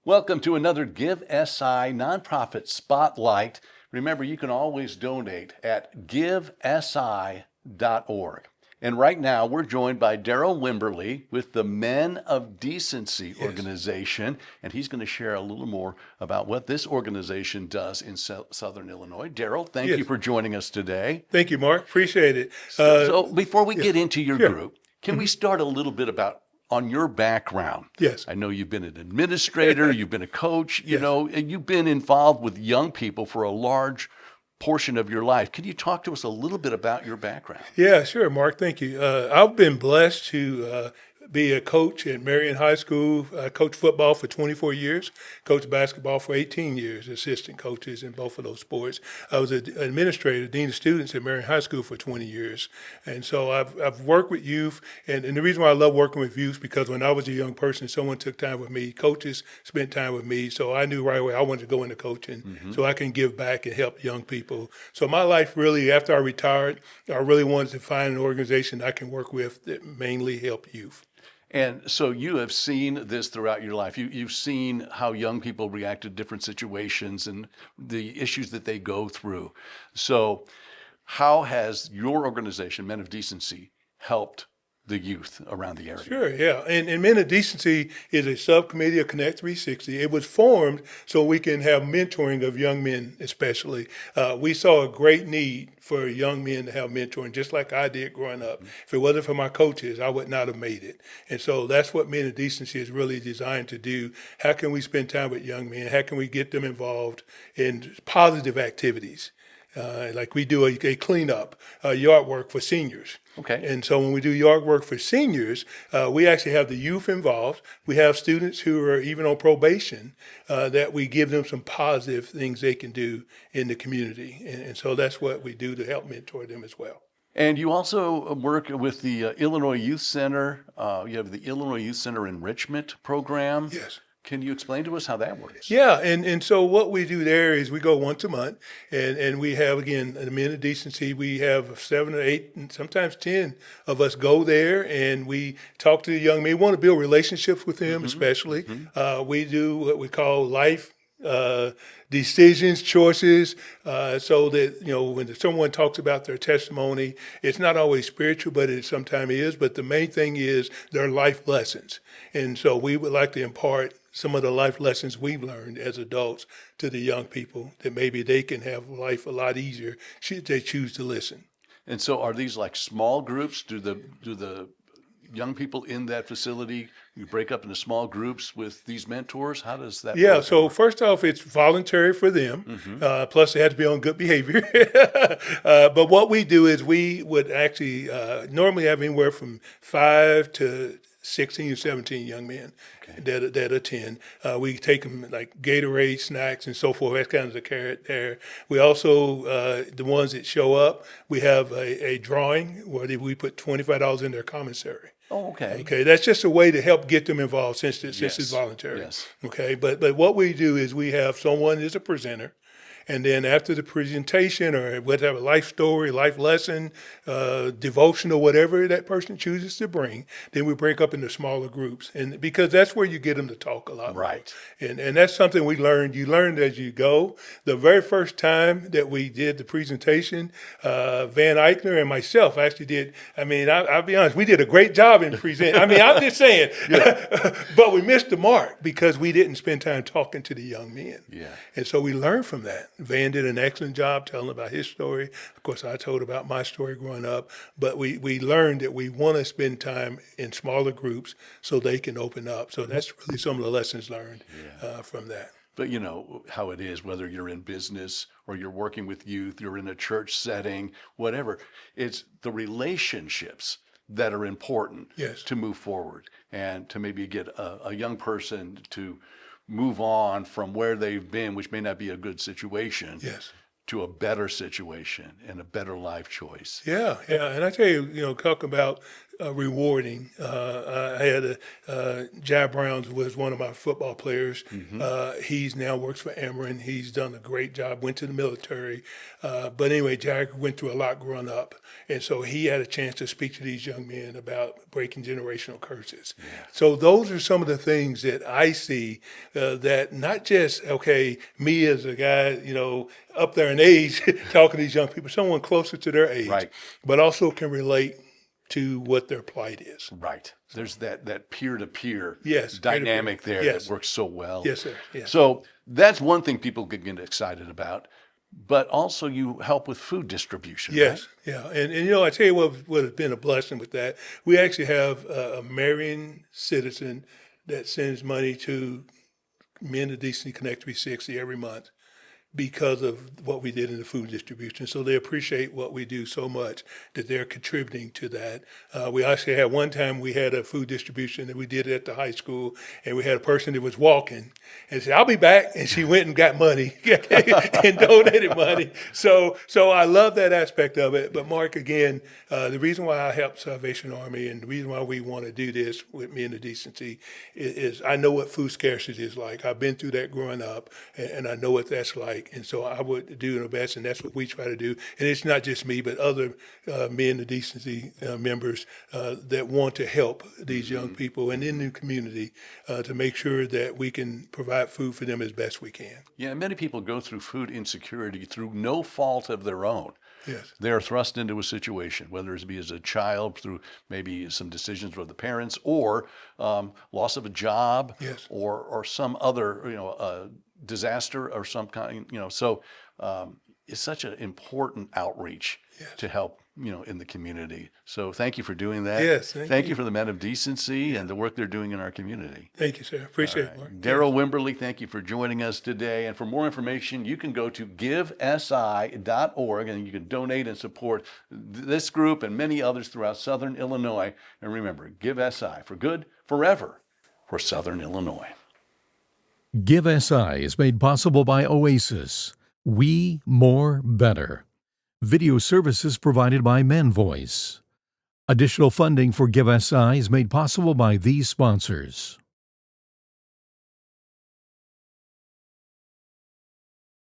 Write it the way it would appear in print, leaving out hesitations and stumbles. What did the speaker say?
Welcome to another Give SI Nonprofit Spotlight. Remember, you can always donate at givesi.org. And right now, we're joined by Daryl Wimberly with the Men of Decency organization, and he's going to share a little more about what this organization does in Southern Illinois. Daryl, thank you for joining us today. Thank you, Mark. Appreciate it. So before we get into your group, can we start a little bit on your background? Yes. I know you've been an administrator, you've been a coach, and you've been involved with young people for a large portion of your life. Can you talk to us a little bit about your background? Yeah, sure, Mark. Thank you. I've been blessed to be a coach at Marion High School. I coached football for 24 years, coached basketball for 18 years, assistant coaches in both of those sports. I was an administrator, dean of students at Marion High School for 20 years. And so I've worked with youth. And the reason why I love working with youth is because when I was a young person, someone took time with me. Coaches spent time with me. So I knew right away I wanted to go into coaching so I can give back and help young people. So my life really, after I retired, I really wanted to find an organization I can work with that mainly help youth. And so you have seen this throughout your life. You've seen how young people react to different situations and the issues that they go through. So how has your organization, Men of Decency, helped the youth around the area? Sure, yeah. And Men of Decency is a subcommittee of Connect 360. It was formed so we can have mentoring of young men, especially. We saw a great need for young men to have mentoring, just like I did growing up. If it wasn't for my coaches, I would not have made it. And so that's what Men of Decency is really designed to do. How can we spend time with young men? How can we get them involved in positive activities? Like we do a cleanup, yard work for seniors. Okay. And so when we do yard work for seniors, we actually have the youth involved. We have students who are even on probation that we give them some positive things they can do in the community. And so that's what we do to help mentor them as well. And you also work with the Illinois Youth Center. You have the Illinois Youth Center Enrichment Program. Yes. Can you explain to us how that works? Yeah, and so what we do there is we go once a month, and we have, again, the Men of Decency. We have 7 or 8, and sometimes 10 of us go there, and we talk to the young men. We want to build relationships with them, especially. We do what we call life decisions, choices, so that, when someone talks about their testimony, it's not always spiritual, but it sometimes is. But the main thing is their life lessons. And so we would like to impart some of the life lessons we've learned as adults to the young people, that maybe they can have life a lot easier should they choose to listen. And so are these like small groups? Do the young people in that facility, you break up into small groups with these mentors? How does that work? So first off, it's voluntary for them. Plus they have to be on good behavior. But what we do is we would actually normally have anywhere from 5 to 16 or 17 young men that attend. We take them like Gatorade, snacks, and so forth. That's kind of the carrot there. We also, the ones that show up, we have a drawing where we put $25 in their commissary. Oh, okay. Okay, that's just a way to help get them involved since it's voluntary. Yes. Okay, but what we do is we have someone is a presenter. And then after the presentation or whatever, life story, life lesson, devotional, whatever that person chooses to bring, then we break up into smaller groups. And because that's where you get them to talk a lot more. Right. And that's something we learned. You learned as you go. The very first time that we did the presentation, Van Eichner and myself actually did. I mean, I'll be honest, we did a great job in presenting. I mean, I'm just saying, but we missed the mark because we didn't spend time talking to the young men. Yeah. And so we learned from that. Van did an excellent job telling about his story. Of course, I told about my story growing up. But we learned that we want to spend time in smaller groups so they can open up. So that's really some of the lessons learned from that. But you know how it is, whether you're in business or you're working with youth, you're in a church setting, whatever. It's the relationships that are important to move forward and to maybe get a young person to move on from where they've been, which may not be a good situation, to a better situation and a better life choice. Yeah. And I tell you, talk about rewarding. I had Jai Browns was one of my football players. He's now works for Ameren. He's done a great job. Went to the military, but anyway, Jai went through a lot growing up, and so he had a chance to speak to these young men about breaking generational curses. So those are some of the things that I see that not just me as a guy, up there in age, talking to these young people, someone closer to their age, Right. but also can relate to what their plight is. Right. There's that peer-to-peer Yes, dynamic peer-to-peer. there Yes. that works so well. Yes, sir. Yeah. So that's one thing people can get excited about, but also you help with food distribution. Yes, Right? yeah, and I tell you what has been a blessing with that. We actually have a Marion citizen that sends money to Men of Decency Connect 360 every month because of what we did in the food distribution. So they appreciate what we do so much that they're contributing to that. We actually had one time we had a food distribution that we did at the high school, and we had a person that was walking and said, "I'll be back," and she went and got money and donated money. So I love that aspect of it. But Mark, again, the reason why I help Salvation Army and the reason why we want to do this with Men of Decency is I know what food scarcity is like. I've been through that growing up, and I know what that's like. And so I would do the best, and that's what we try to do. And it's not just me, but other Men of Decency members that want to help these young people and in the community to make sure that we can provide food for them as best we can. Yeah, many people go through food insecurity through no fault of their own. Yes. They're thrust into a situation, whether it be as a child through maybe some decisions with the parents or loss of a job Yes. or some other, disaster or some kind, so it's such an important outreach to help, in the community. So thank you for doing that. Yes, Thank you for the Men of Decency and the work they're doing in our community. Thank you, sir. Appreciate it, Mark. Daryl Wimberly, thank you for joining us today. And for more information, you can go to givesi.org and you can donate and support this group and many others throughout Southern Illinois. And remember, Give SI for good, forever, for Southern Illinois. Give SI is made possible by Oasis. We More Better. Video services provided by Men Voice. Additional funding for Give SI is made possible by these sponsors.